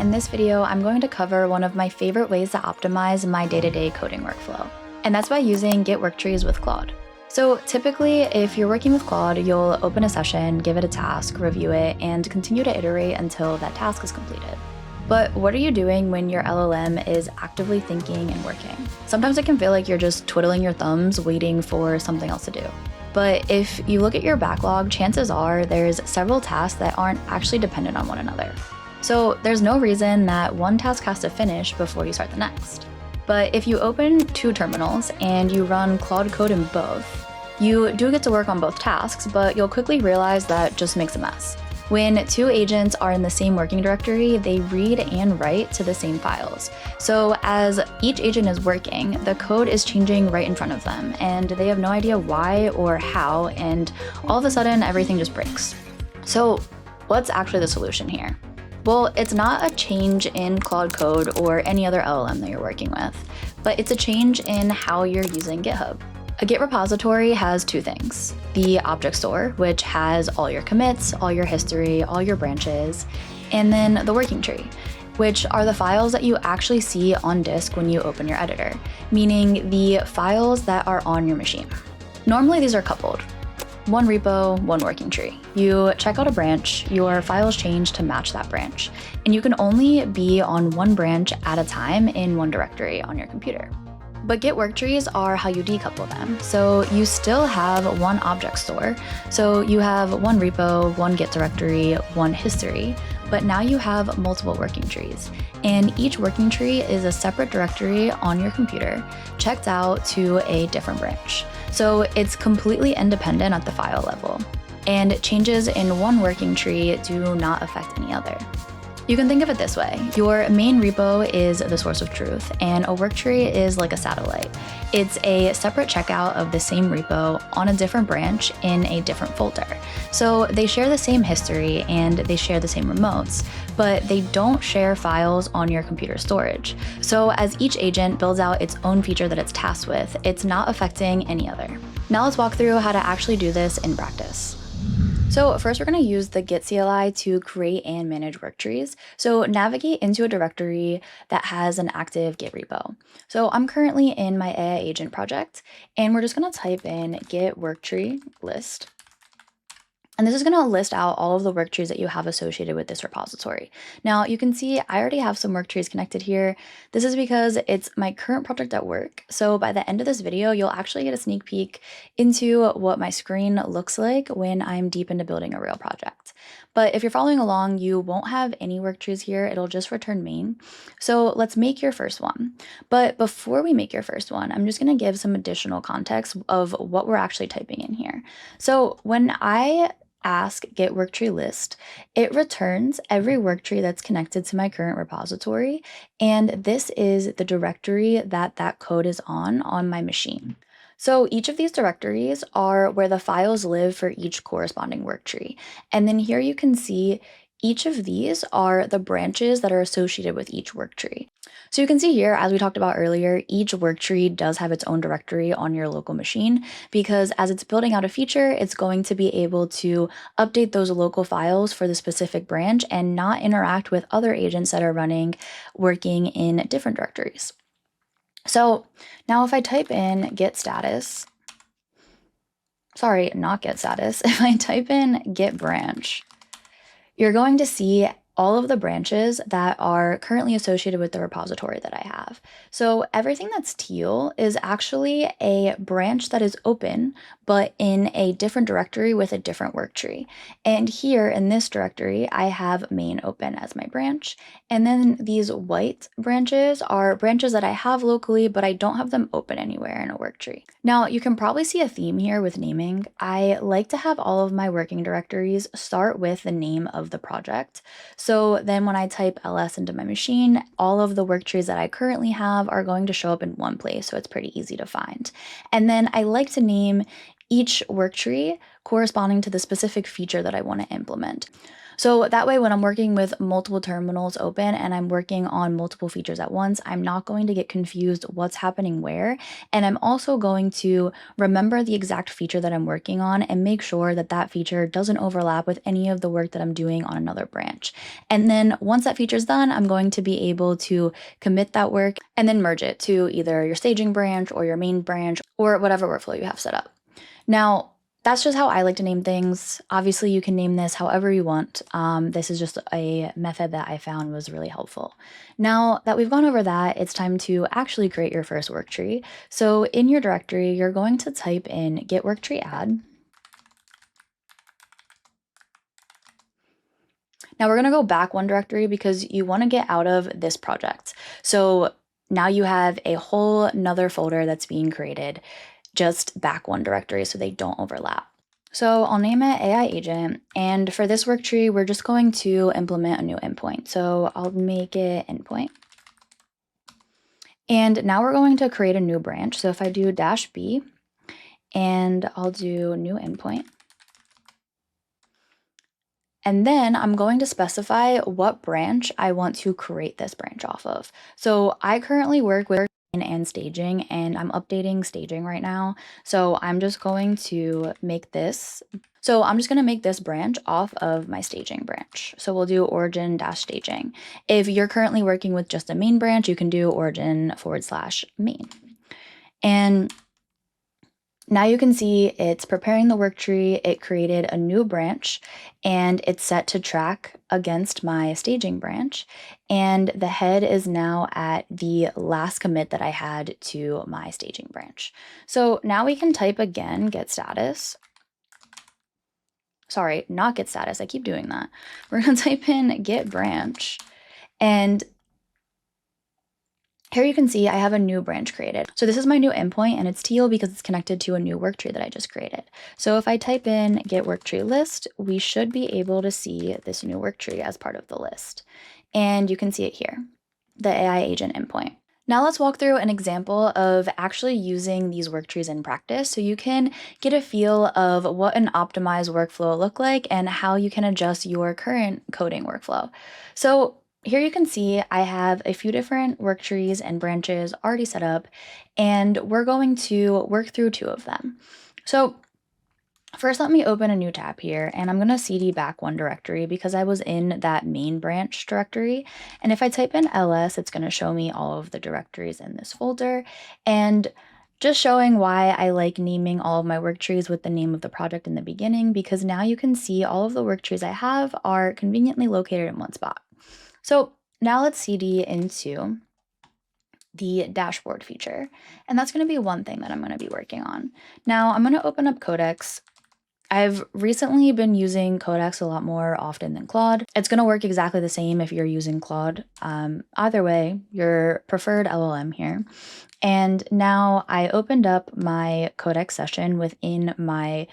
in this video, I'm going to cover one of my favorite ways to optimize my day-to-day coding workflow, and that's by using Git Worktrees with Claude. So typically, if you're working with Claude, you'll open a session, give it a task, review it, and continue to iterate until that task is completed. But what are you doing when your LLM is actively thinking and working? Sometimes it can feel like you're just twiddling your thumbs waiting for something else to do. But if you look at your backlog, chances are there's several tasks that aren't actually dependent on one another. So there's no reason that one task has to finish before you start the next. But if you open two terminals and you run Claude Code in both, you do get to work on both tasks, but you'll quickly realize that just makes a mess. When two agents are in the same working directory, they read and write to the same files. So as each agent is working, the code is changing right in front of them, and they have no idea why or how, and all of a sudden everything just breaks. So what's actually the solution here? Well, it's not a change in Claude Code or any other LLM that you're working with, but it's a change in how you're using GitHub. A Git repository has two things: the object store, which has all your commits, all your history, all your branches, and then the working tree, which are the files that you actually see on disk when you open your editor, meaning the files that are on your machine. Normally these are coupled. One repo, one working tree. You check out a branch, your files change to match that branch, and you can only be on one branch at a time in one directory on your computer. But Git Worktrees are how you decouple them. So you still have one object store. So you have one repo, one Git directory, one history, but now you have multiple working trees. And each working tree is a separate directory on your computer, checked out to a different branch. So it's completely independent at the file level. And changes in one working tree do not affect any other. You can think of it this way: your main repo is the source of truth, and a worktree is like a satellite. It's a separate checkout of the same repo on a different branch in a different folder. So they share the same history and they share the same remotes, but they don't share files on your computer storage. So as each agent builds out its own feature that it's tasked with, it's not affecting any other. Now let's walk through how to actually do this in practice. So first we're going to use the Git CLI to create and manage worktrees. So navigate into a directory that has an active Git repo. So I'm currently in my AI agent project, and we're just going to type in Git worktree list. And this is going to list out all of the work trees that you have associated with this repository. Now you can see I already have some work trees connected here. This is because it's my current project at work. So by the end of this video, you'll actually get a sneak peek into what my screen looks like when I'm deep into building a real project. But if you're following along, you won't have any work trees here. It'll just return main. So let's make your first one. But before we make your first one, I'm just going to give some additional context of what we're actually typing in here. So when I ask Git worktree list, it returns every worktree that's connected to my current repository, and this is the directory that that code is on my machine. So each of these directories are where the files live for each corresponding worktree. And then here you can see each of these are the branches that are associated with each worktree. So you can see here, as we talked about earlier, each worktree does have its own directory on your local machine, because as it's building out a feature, it's going to be able to update those local files for the specific branch and not interact with other agents that are working in different directories. So now if I type in git status, sorry, not git status, if I type in git branch, you're going to see all of the branches that are currently associated with the repository that I have. So everything that's teal is actually a branch that is open, but in a different directory with a different worktree. And here in this directory, I have main open as my branch. And then these white branches are branches that I have locally, but I don't have them open anywhere in a worktree. Now, you can probably see a theme here with naming. I like to have all of my working directories start with the name of the project. So then when I type ls into my machine, all of the work trees that I currently have are going to show up in one place, so it's pretty easy to find. And then I like to name each work tree corresponding to the specific feature that I want to implement. So that way, when I'm working with multiple terminals open and I'm working on multiple features at once, I'm not going to get confused what's happening where. And I'm also going to remember the exact feature that I'm working on and make sure that that feature doesn't overlap with any of the work that I'm doing on another branch. And then once that feature is done, I'm going to be able to commit that work and then merge it to either your staging branch or your main branch or whatever workflow you have set up. Now, that's just how I like to name things. Obviously, you can name this however you want. This is just a method that I found was really helpful. Now that we've gone over that, it's time to actually create your first work tree. So in your directory, you're going to type in Git Worktree add. Now we're going to go back one directory because you want to get out of this project. So now you have a whole nother folder that's being created, just back one directory so they don't overlap. So I'll name it AI agent. And for this work tree, we're just going to implement a new endpoint. So I'll make it endpoint. And now we're going to create a new branch. So if I do -b and I'll do new endpoint. And then I'm going to specify what branch I want to create this branch off of. So I currently work with and staging, and I'm updating staging right now. So I'm just going to make this. So I'm just going to make this branch off of my staging branch. So we'll do origin-staging. If you're currently working with just a main branch, you can do origin/main. And now you can see it's preparing the work tree, it created a new branch, and it's set to track against my staging branch. And the head is now at the last commit that I had to my staging branch. So now we can type again, get status. Sorry, not get status, I keep doing that. We're gonna type in get branch, and here you can see I have a new branch created. So this is my new endpoint, and it's teal because it's connected to a new work tree that I just created. So if I type in get work tree list, we should be able to see this new work tree as part of the list. And you can see it here, the AI agent endpoint. Now let's walk through an example of actually using these work trees in practice so you can get a feel of what an optimized workflow look like and how you can adjust your current coding workflow. So here you can see I have a few different work trees and branches already set up, and we're going to work through two of them. So first, let me open a new tab here, and I'm going to cd back one directory because I was in that main branch directory. And if I type in ls, it's going to show me all of the directories in this folder. And just showing why I like naming all of my work trees with the name of the project in the beginning, because now you can see all of the work trees I have are conveniently located in one spot. So now let's cd into the dashboard feature. And that's going to be one thing that I'm going to be working on. Now I'm going to open up Codex. I've recently been using Codex a lot more often than Claude. It's going to work exactly the same if you're using Claude. Either way, your preferred LLM here. And now I opened up my Codex session within my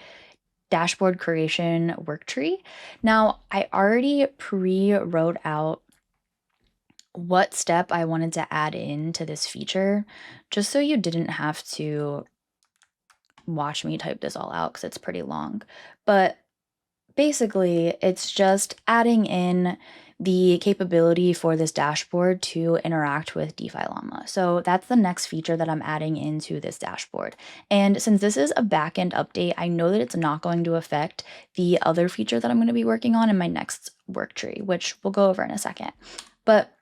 dashboard creation work tree. Now, I already pre-wrote out what step I wanted to add in to this feature, just so you didn't have to watch me type this all out because it's pretty long. But basically, it's just adding in the capability for this dashboard to interact with DeFi Llama. So that's the next feature that I'm adding into this dashboard. And since this is a backend update, I know that it's not going to affect the other feature that I'm going to be working on in my next work tree, which we'll go over in a second. But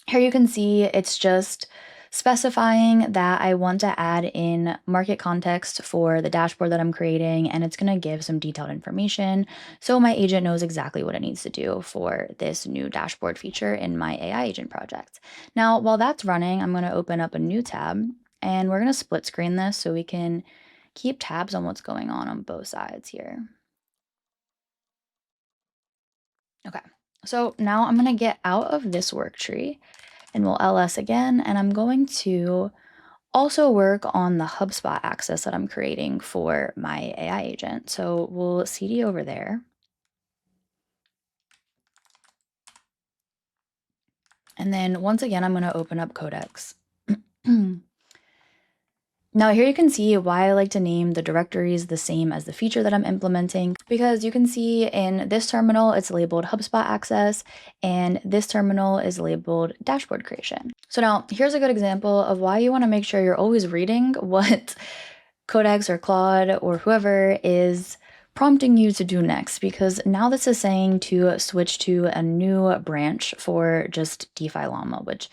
here you can see it's just specifying that I want to add in market context for the dashboard that I'm creating, and it's going to give some detailed information so my agent knows exactly what it needs to do for this new dashboard feature in my AI agent project. Now, while that's running, I'm going to open up a new tab, and we're going to split screen this so we can keep tabs on what's going on both sides here. Okay, so now I'm going to get out of this work tree, and we'll ls again, and I'm going to also work on the HubSpot access that I'm creating for my AI agent. So we'll cd over there. And then once again, I'm going to open up Codex. Now here you can see why I like to name the directories the same as the feature that I'm implementing, because you can see in this terminal it's labeled HubSpot access and this terminal is labeled dashboard creation. So now here's a good example of why you want to make sure you're always reading what Codex or Claude or whoever is prompting you to do next, because now this is saying to switch to a new branch for just DeFi Llama, which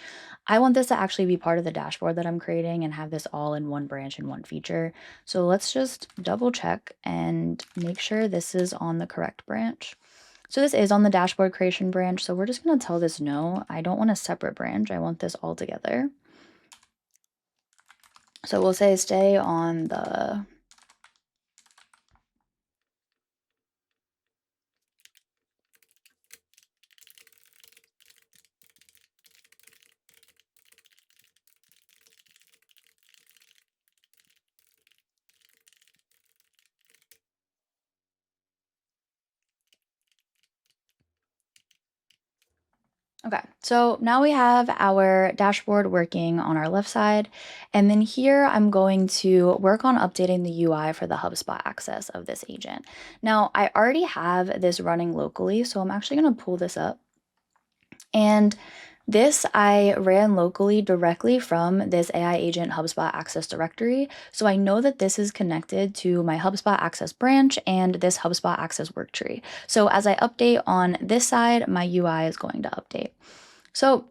I want this to actually be part of the dashboard that I'm creating and have this all in one branch and one feature. So let's just double check and make sure this is on the correct branch. So this is on the dashboard creation branch. So we're just going to tell this no, I don't want a separate branch. I want this all together. So we'll say stay on the Okay, so now we have our dashboard working on our left side. And then here I'm going to work on updating the UI for the HubSpot access of this agent. Now I already have this running locally, so I'm actually going to pull this up. And this I ran locally directly from this AI agent HubSpot access directory. So I know that this is connected to my HubSpot access branch and this HubSpot access worktree. So as I update on this side, my UI is going to update. So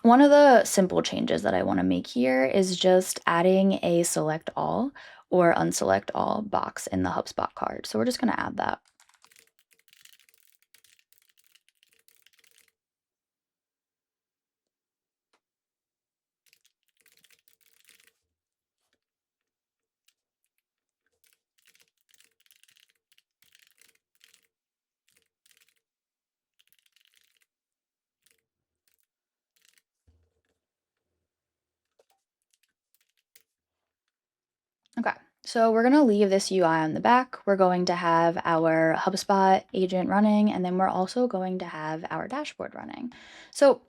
one of the simple changes that I want to make here is just adding a select all or unselect all box in the HubSpot card. So we're just going to add that. Okay, so we're going to leave this UI on the back. We're going to have our HubSpot agent running, and then we're also going to have our dashboard running. So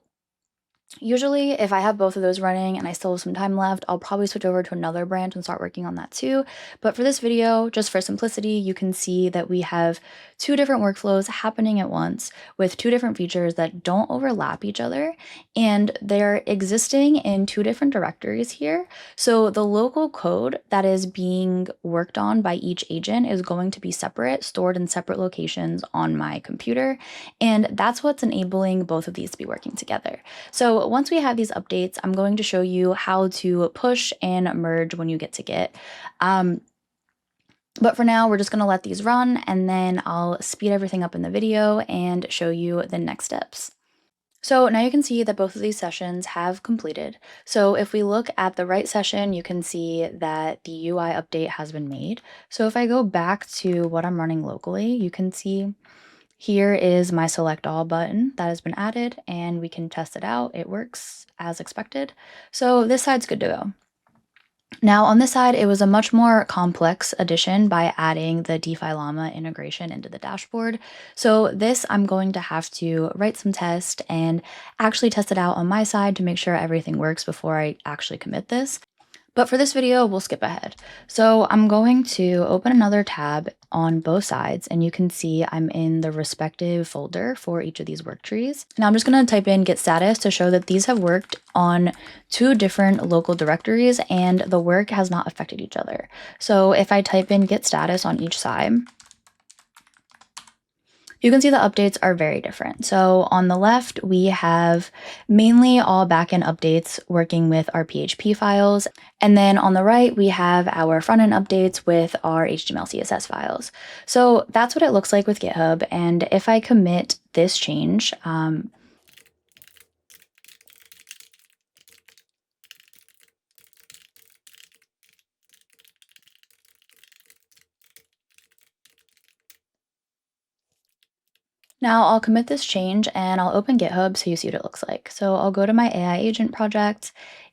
usually, if I have both of those running and I still have some time left, I'll probably switch over to another branch and start working on that too. But for this video, just for simplicity, you can see that we have two different workflows happening at once with two different features that don't overlap each other, and they're existing in two different directories here. So the local code that is being worked on by each agent is going to be separate, stored in separate locations on my computer, and that's what's enabling both of these to be working together. So once we have these updates, I'm going to show you how to push and merge when you get to Git. But for now, we're just going to let these run, and then I'll speed everything up in the video and show you the next steps. So now you can see that both of these sessions have completed. So if we look at the right session, you can see that the UI update has been made. So if I go back to what I'm running locally, you can see here is my select all button that has been added, and we can test it out. It works as expected. So this side's good to go. Now on this side, it was a much more complex addition by adding the DeFi Llama integration into the dashboard. So this, I'm going to have to write some tests and actually test it out on my side to make sure everything works before I actually commit this. But for this video, we'll skip ahead. So I'm going to open another tab on both sides, and you can see I'm in the respective folder for each of these work trees. Now I'm just going to type in git status to show that these have worked on two different local directories and the work has not affected each other. So if I type in git status on each side, you can see the updates are very different. So on the left, we have mainly all backend updates working with our PHP files. And then on the right, we have our front-end updates with our HTML, CSS files. So that's what it looks like with GitHub. And if I commit this change, now I'll commit this change and I'll open GitHub so you see what it looks like. So I'll go to my AI agent project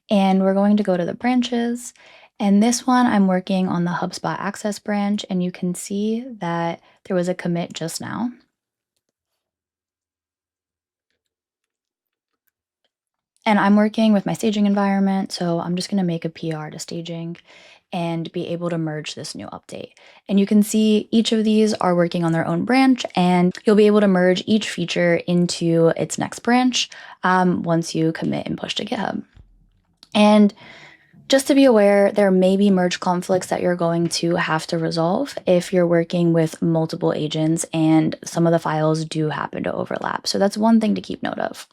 and we're going to go to the branches. And this one, I'm working on the HubSpot access branch, and you can see that there was a commit just now. And I'm working with my staging environment, so I'm just going to make a PR to staging and be able to merge this new update. And you can see each of these are working on their own branch, and you'll be able to merge each feature into its next branch once you commit and push to GitHub. And just to be aware, there may be merge conflicts that you're going to have to resolve if you're working with multiple agents and some of the files do happen to overlap. So that's one thing to keep note of.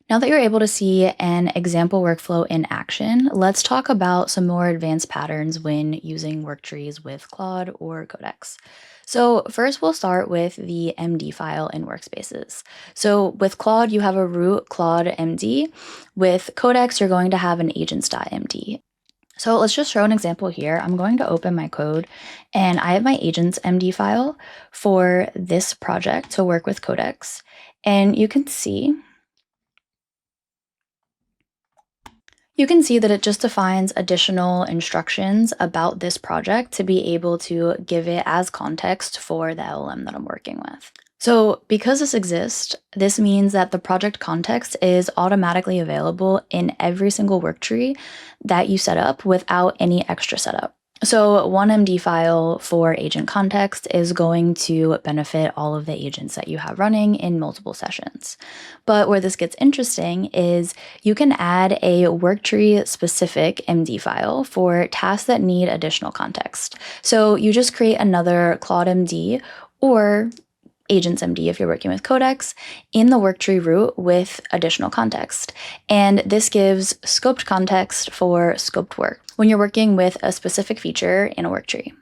Now that you're able to see an example workflow in action, let's talk about some more advanced patterns when using worktrees with Claude or Codex. So first we'll start with the MD file in workspaces. So with Claude, you have a root CLAUDE.md. With Codex, you're going to have an agents.md. So let's just show an example here. I'm going to open my code and I have my agents.md file for this project to work with Codex. And you can see that it just defines additional instructions about this project to be able to give it as context for the LLM that I'm working with. So because this exists, this means that the project context is automatically available in every single worktree that you set up without any extra setup. So one MD file for agent context is going to benefit all of the agents that you have running in multiple sessions. But where this gets interesting is you can add a worktree specific MD file for tasks that need additional context. So you just create another Claude.md or agents.md if you're working with Codex in the worktree root with additional context. And this gives scoped context for scoped work when you're working with a specific feature in a worktree.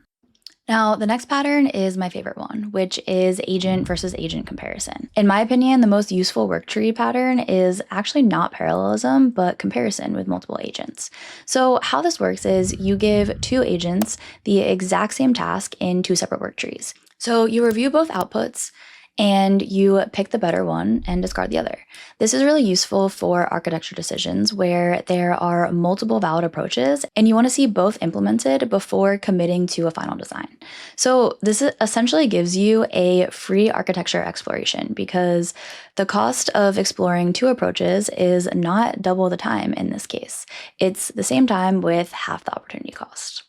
Now, the next pattern is my favorite one, which is agent versus agent comparison. In my opinion, the most useful worktree pattern is actually not parallelism, but comparison with multiple agents. So how this works is you give two agents the exact same task in two separate worktrees. So you review both outputs and you pick the better one and discard the other. This is really useful for architecture decisions where there are multiple valid approaches and you want to see both implemented before committing to a final design. So this essentially gives you a free architecture exploration because the cost of exploring two approaches is not double the time in this case. It's the same time with half the opportunity cost.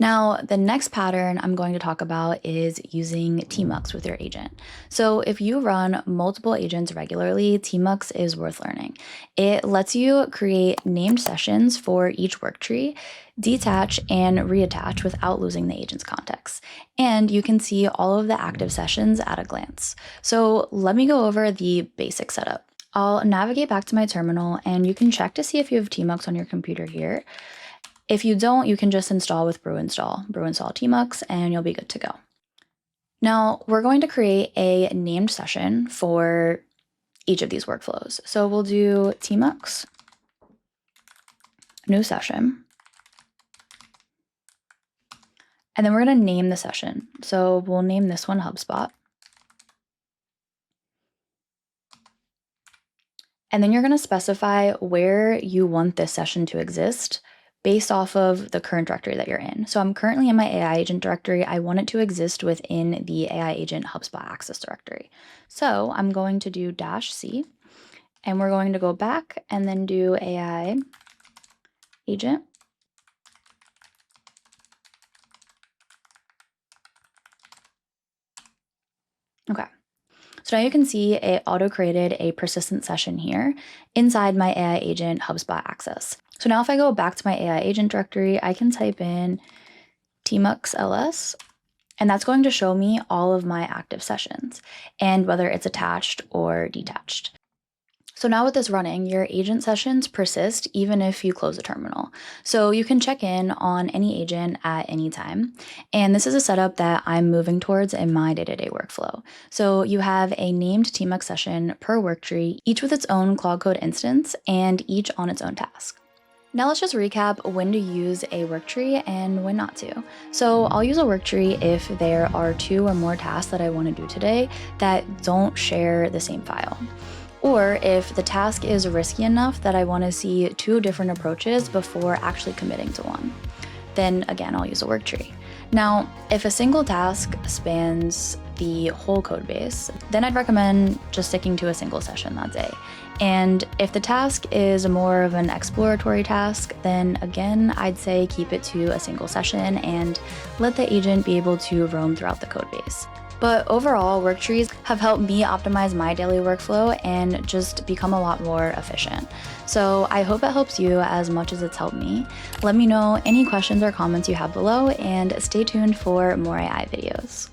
Now, the next pattern I'm going to talk about is using tmux with your agent. So if you run multiple agents regularly, tmux is worth learning. It lets you create named sessions for each worktree, detach and reattach without losing the agent's context. And you can see all of the active sessions at a glance. So let me go over the basic setup. I'll navigate back to my terminal and you can check to see if you have tmux on your computer here. If you don't, you can just install with brew install tmux, and you'll be good to go. Now, we're going to create a named session for each of these workflows. So we'll do tmux, new session, and then we're going to name the session. So we'll name this one HubSpot. And then you're going to specify where you want this session to exist based off of the current directory that you're in. So I'm currently in my AI agent directory. I want it to exist within the AI agent HubSpot access directory. So I'm going to do -c, and we're going to go back and then do AI agent. Okay. So now you can see it auto-created a persistent session here inside my AI agent HubSpot access. So now if I go back to my AI agent directory, I can type in tmux ls, and that's going to show me all of my active sessions and whether it's attached or detached. So now with this running, your agent sessions persist even if you close the terminal. So you can check in on any agent at any time. And this is a setup that I'm moving towards in my day-to-day workflow. So you have a named tmux session per worktree, each with its own Claude Code instance and each on its own task. Now let's just recap when to use a worktree and when not to. So I'll use a worktree if there are two or more tasks that I want to do today that don't share the same file. Or if the task is risky enough that I want to see two different approaches before actually committing to one. Then again, I'll use a worktree. Now, if a single task spans the whole code base, then I'd recommend just sticking to a single session that day. And if the task is more of an exploratory task, then again, I'd say keep it to a single session and let the agent be able to roam throughout the code base. But overall, Worktrees have helped me optimize my daily workflow and just become a lot more efficient. So I hope it helps you as much as it's helped me. Let me know any questions or comments you have below, and stay tuned for more AI videos.